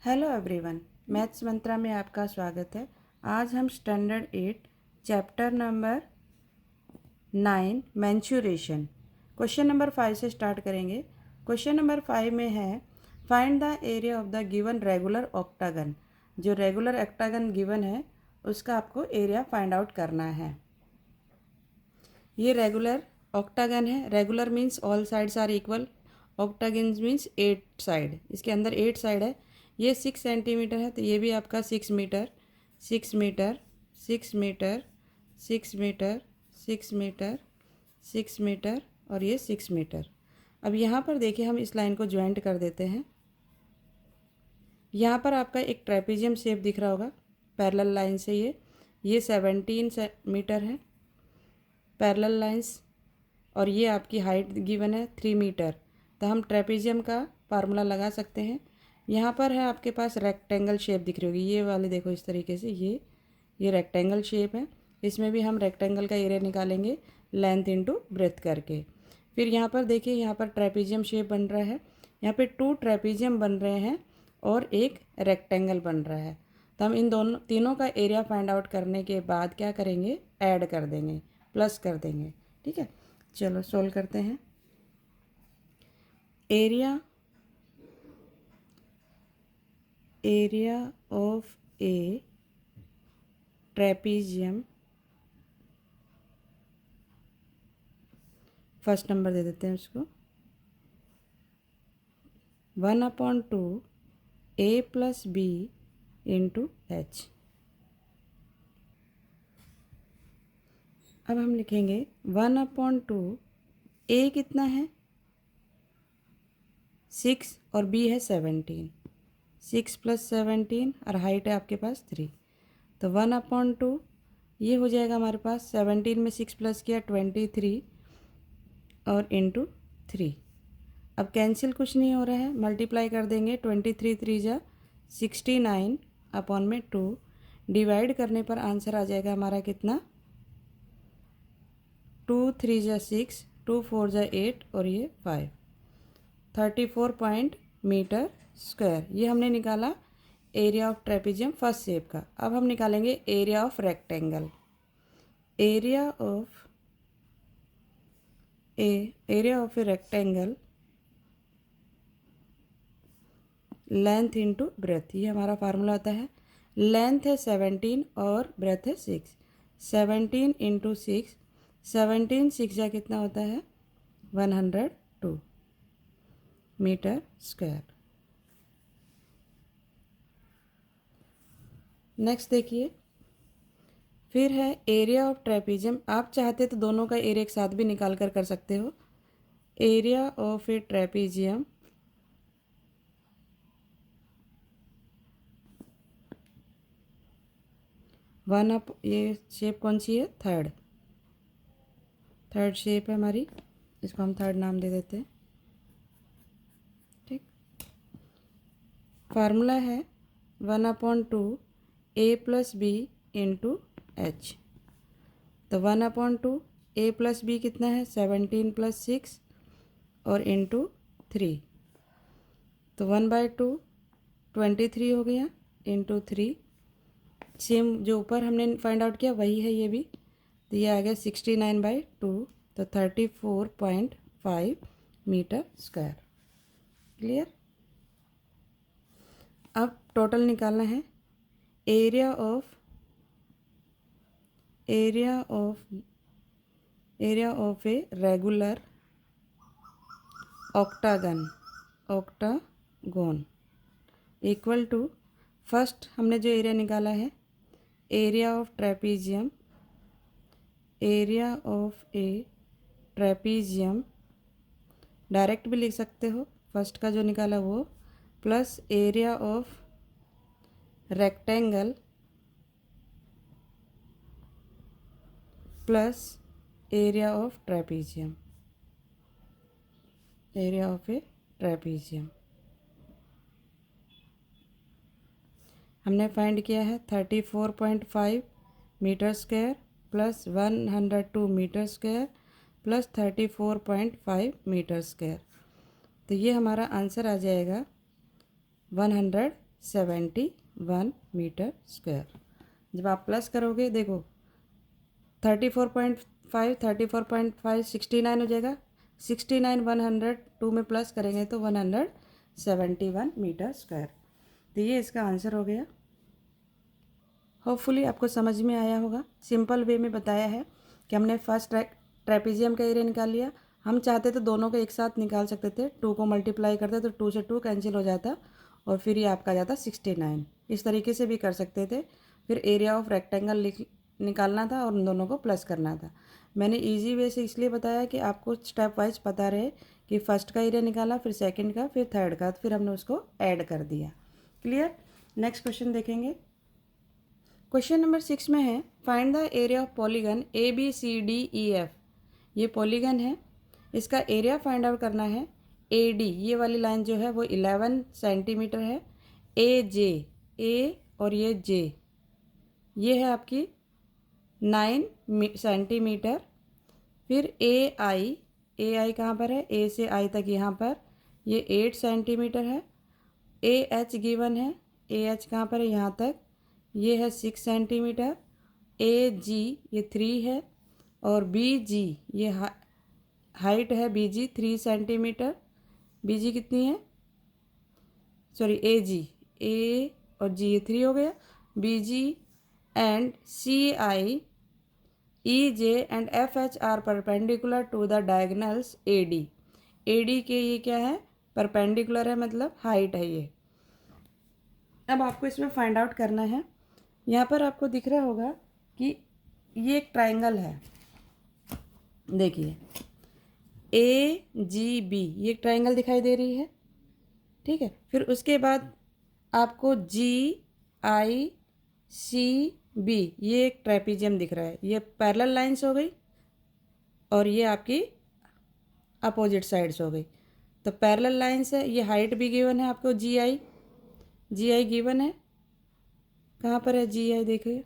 Hello everyone, maths मंत्रा में आपका स्वागत है। आज हम standard 8 chapter number 9 mensuration question number 5 से स्टार्ट करेंगे। क्वेश्चन नंबर 5 में है find the area of the given regular octagon. जो रेगुलर ऑक्टागन गिवन है उसका आपको एरिया फाइंड आउट करना है। ये रेगुलर ऑक्टागन है। Regular means all sides are equal, octagon means 8 side. इसके अंदर 8 साइड है। ये 6 सेंटीमीटर है तो ये भी आपका 6 metre, 6 metre, 6 metre, 6 metre, 6 metre, 6 metre और ये 6 मीटर। अब यहाँ पर देखिए हम इस लाइन को ज्वाइंट कर देते हैं। यहाँ पर आपका एक ट्रेपेजियम शेप दिख रहा होगा पैरेलल लाइन से। ये 17 मीटर है पैरेलल लाइंस, और ये आपकी हाइट गिवन है 3 मीटर। तो हम ट्रेपेजियम का फार्मूला लगा सकते हैं। यहाँ पर है आपके पास रेक्टेंगल शेप दिख रही होगी, ये वाले देखो इस तरीके से। ये रेक्टेंगल शेप है। इसमें भी हम रेक्टेंगल का एरिया निकालेंगे लेंथ इनटू ब्रेथ करके। फिर यहाँ पर देखिए, यहाँ पर ट्रेपेजियम शेप बन रहा है। यहाँ पे 2 ट्रेपेजियम बन रहे हैं और एक रेक्टेंगल बन रहा है। तो हम इन तीनों का एरिया फाइंड आउट करने के बाद क्या करेंगे, ऐड कर देंगे, प्लस कर देंगे। ठीक है, चलो सोल्व करते हैं। Area of a trapezium, first number दे देते हैं उसको, 1/2 a plus B into H. अब हम लिखेंगे 1/2 a कितना है 6 और b है 17, 6 + 17 और हाइट है आपके पास 3। तो 1/2 ये हो जाएगा हमारे पास 17 में 6 प्लस किया 23 और इंटू 3। अब कैंसिल कुछ नहीं हो रहा है, मल्टीप्लाई कर देंगे। 23 3 जा 69 अपॉन में 2 डिवाइड करने पर आंसर आ जाएगा हमारा कितना, 2 3 जा 6, 2 4 जा 8 और ये 5, 34 मीटर स्क्वायर। ये हमने निकाला area of trapezium first shape का। अब हम निकालेंगे area of rectangle. Area of a rectangle length into breadth, ये हमारा फार्मूला होता है। लेंथ है 17 और ब्रेथ है 6। 17 इंटू 6, 17 6 जा कितना होता है 102 मीटर स्क्वायर। नेक्स्ट देखिए, फिर है एरिया ऑफ ट्रेपेजियम। आप चाहते तो दोनों का एरिया एक साथ भी निकाल कर सकते हो। एरिया ऑफ ए ट्रेपेजियम ये शेप कौन सी है, थर्ड शेप है हमारी, इसको हम थर्ड नाम दे देते हैं। ठीक, फार्मूला है 1/2 a plus B into H. तो 1/2 a प्लस बी कितना है 17 + 6 और इंटू 3। तो 1/2 23 हो गया इंटू 3। सेम जो ऊपर हमने फाइंड आउट किया वही है ये भी। तो ये आ गया 69/2, तो 34.5 मीटर स्क्वायर। क्लियर। अब टोटल निकालना है। Area of a regular octagon equal to, first हमने जो एरिया निकाला है area of a trapezium, direct भी लिख सकते हो, फर्स्ट का जो निकाला वो, plus area of rectangle plus area of trapezium, area of a trapezium हमने फाइंड किया है 34.5 metre square plus 102 metre square plus 34.5 metre square. तो ये हमारा आंसर आ जाएगा 71 मीटर स्क्वायर। जब आप प्लस करोगे देखो 34.5 34.5 69 हो जाएगा। 69 102 में प्लस करेंगे तो 171 मीटर स्क्वायर। तो ये इसका आंसर हो गया। होपफुली आपको समझ में आया होगा। सिंपल वे में बताया है कि हमने फर्स्ट ट्रेपेजियम का एरिया निकाल लिया। हम चाहते तो दोनों को एक साथ निकाल सकते थे, 2 को मल्टीप्लाई करते तो 2 से 2 कैंसिल हो जाता और फिर ये आपका आ जाता 69। इस तरीके से भी कर सकते थे। फिर एरिया ऑफ रेक्टेंगल निकालना था और उन दोनों को प्लस करना था। मैंने इजी वे से इसलिए बताया कि आपको स्टेप वाइज पता रहे कि फर्स्ट का एरिया निकाला, फिर सेकंड का, फिर थर्ड का, फिर हमने उसको ऐड कर दिया। क्लियर। नेक्स्ट क्वेश्चन देखेंगे। क्वेश्चन नंबर 6 में है find the area of polygon ABCDEF। ये पॉलीगन है, इसका एरिया फाइंड आउट करना है। AD ये वाली लाइन जो है वो 11 सेंटीमीटर है। AJ A और ये J ये है आपकी 9 सेंटीमीटर। फिर AI कहाँ पर है, A से I तक यहाँ पर ये 8 सेंटीमीटर है। AH गिवन है, AH कहाँ पर है, यहाँ तक ये है 6 सेंटीमीटर। AG ये 3 है और BG ये हाइट है BG 3 सेंटीमीटर। BG कितनी है, सॉरी AG A और G ये 3 हो गया। BG and CI EJ and FH are perpendicular to the diagonals AD। AD के ये क्या है, परपेंडिकुलर है, मतलब हाइट है ये। अब आपको इसमें फाइंड आउट करना है। यहाँ पर आपको दिख रहा होगा कि ये एक ट्राइंगल है, देखिए AGB ये एक ट्राइंगल दिखाई दे रही है, ठीक है। फिर उसके बाद आपको GICB ये एक ट्रेपेजियम दिख रहा है। ये पैरेलल लाइंस हो गई और ये आपकी अपोजिट साइड्स हो गई। तो पैरेलल लाइंस है, ये हाइट भी गिवन है आपको। GI गिवन है, कहाँ पर है GI, देखिए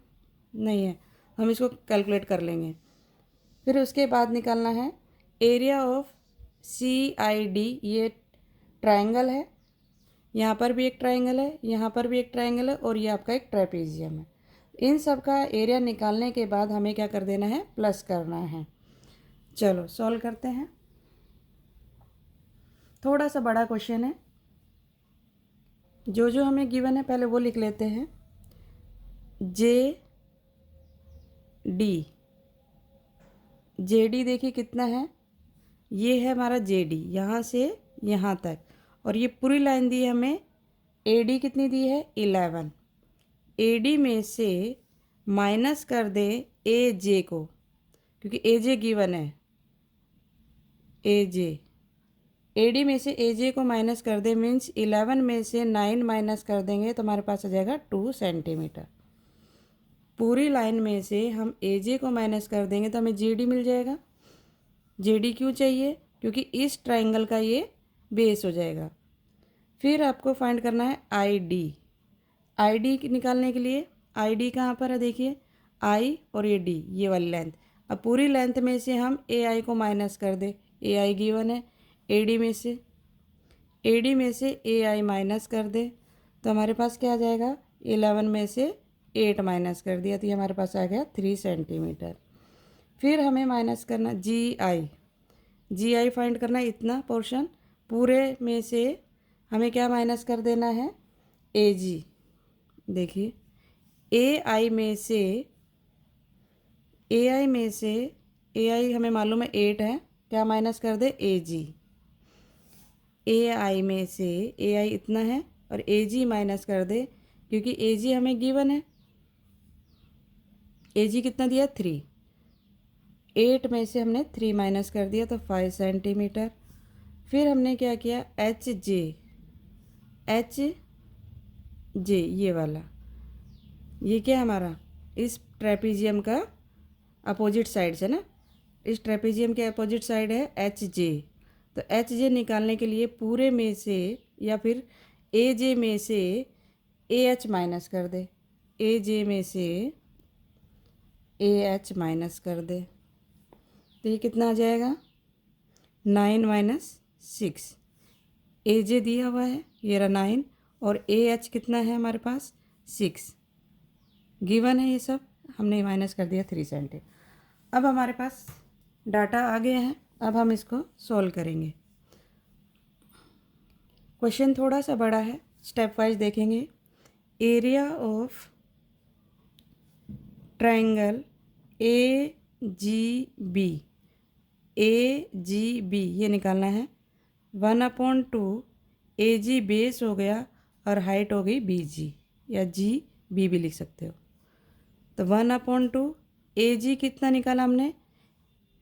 नहीं है, हम इसको कैलकुलेट कर लेंगे। फिर उसके बाद निकालना है एरिया ऑफ CID। ये ट्राइंगल है, यहाँ पर भी एक ट्राइंगल है, यहाँ पर भी एक ट्राइंगल है और ये आपका एक ट्रेपेजियम है। इन सब का एरिया निकालने के बाद हमें क्या कर देना है, प्लस करना है। चलो सॉल्व करते हैं। थोड़ा सा बड़ा क्वेश्चन है, जो हमें गिवन है पहले वो लिख लेते हैं। JD देखिए कितना है, ये है हमारा JD यहाँ से यहाँ तक, और ये पूरी लाइन दी है हमें। AD कितनी दी है, 11। AD में से माइनस कर दे AJ को, क्योंकि AJ गिवन है। AD में से AJ को माइनस कर दे, मीन्स 11 में से 9 माइनस कर देंगे तो हमारे पास आ जाएगा 2 सेंटीमीटर। पूरी लाइन में से हम AJ को माइनस कर देंगे तो हमें JD मिल जाएगा। JD क्यों चाहिए, क्योंकि इस ट्राइंगल का ये बेस हो जाएगा। फिर आपको फाइंड करना है ID निकालने के लिए ID कहाँ पर है, देखिए I और ये D ये वाली लेंथ। अब पूरी लेंथ में से हम AI को माइनस कर दे, AI गिवन है। AD में से AI माइनस कर दे तो हमारे पास क्या आ जाएगा, 11 में से 8 माइनस कर दिया तो ये हमारे पास आ गया 3 सेंटीमीटर। फिर हमें माइनस करना GI फाइंड करना है, इतना पोर्शन। पूरे में से हमें क्या माइनस कर देना है, AG। देखिए AI में से AI हमें मालूम है 8 है, क्या माइनस कर दे, AG। AI में से AI इतना है और AG माइनस कर दे, क्योंकि AG हमें गिवन है। AG कितना दिया, 3। 8 में से हमने 3 माइनस कर दिया तो 5 सेंटीमीटर। फिर हमने क्या किया, HJ ये वाला, ये क्या हमारा इस ट्रेपेजियम का अपोजिट साइड है ना, इस ट्रेपेजियम के अपोजिट साइड है HJ। तो HJ निकालने के लिए पूरे में से या फिर AJ में से AH माइनस कर दे, AJ में से AH माइनस कर दे तो ये कितना आ जाएगा, 9 - 6। AJ दिया हुआ है, ये रहा 9 और ए एच कितना है हमारे पास 6 गिवन है, ये सब हमने माइनस कर दिया 3 सेंटीमीटर। अब हमारे पास डाटा आ गया है, अब हम इसको सॉल्व करेंगे। क्वेश्चन थोड़ा सा बड़ा है, स्टेप वाइज देखेंगे। Area of triangle A G B ये निकालना है। 1/2 ए जी बेस हो गया और हाइट हो गई बी जी, या जी बी भी लिख सकते हो। तो 1/2 ए जी कितना निकाला हमने,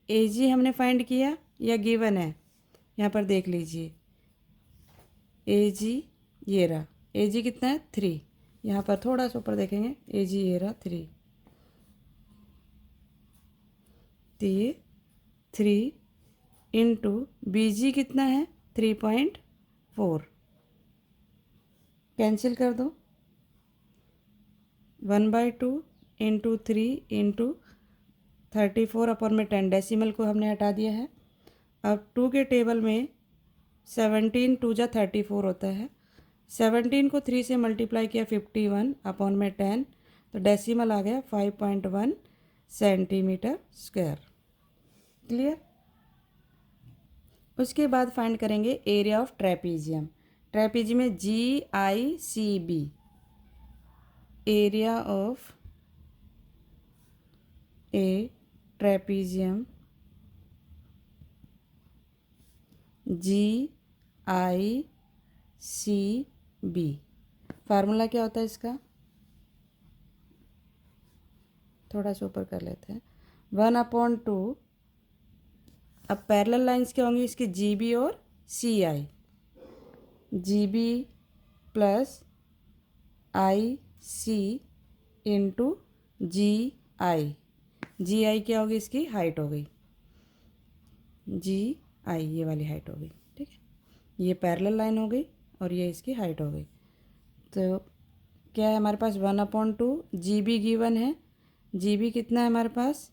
ए जी हमने फाइंड किया या गिवन है, यहाँ पर देख लीजिए। ए जी ये रहा, ए जी कितना है 3, यहाँ पर थोड़ा सा ऊपर देखेंगे, ए जी ये रहा 3, तो ये 3 इंटू बी जी कितना है 3.4, कैंसिल कर दो। 1/2 इंटू 3 इंटू 34/10, डेसिमल को हमने हटा दिया है। अब 2 के टेबल में 17 2 जा 34 होता है। 17 को 3 से मल्टीप्लाई किया 51/10, तो डेसिमल आ गया 5.1 सेंटीमीटर स्क्वायर। क्लियर। उसके बाद फाइंड करेंगे एरिया ऑफ ट्रेपीजियम। ट्रेपीजियम में GICB, area of A trapezium GICB। Formula क्या होता है इसका, थोड़ा सा ऊपर कर लेते हैं। 1/2, अब पैरेलल लाइंस क्या होंगी इसकी, GB और CI, GB plus IC into GI क्या होगी, इसकी हाइट हो गई, GI ये वाली हाइट हो गई। ठीक है, ये पैरेलल लाइन हो गई और ये इसकी हाइट हो गई। तो क्या है हमारे पास 1/2, GB गिवन है, GB कितना है हमारे पास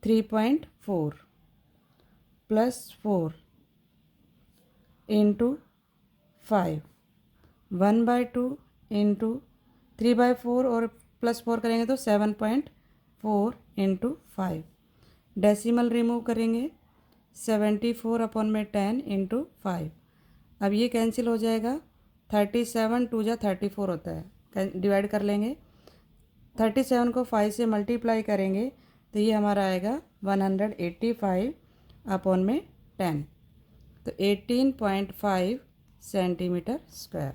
3.4 प्लस 4 इंटू 5, 1/2 इंटू 3/4 और प्लस 4 करेंगे तो 7.4 इंटू 5, डेसिमल रिमूव करेंगे 74/10 इंटू 5। अब ये कैंसिल हो जाएगा, 37 2 जा 34 होता है, डिवाइड कर लेंगे। 37 को 5 से मल्टीप्लाई करेंगे तो ये हमारा आएगा 185/10, तो 18.5 सेंटीमीटर स्क्वायर।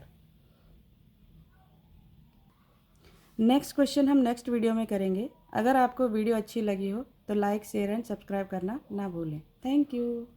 नेक्स्ट क्वेश्चन हम नेक्स्ट वीडियो में करेंगे। अगर आपको वीडियो अच्छी लगी हो तो लाइक शेयर एंड सब्सक्राइब करना ना भूलें। Thank you.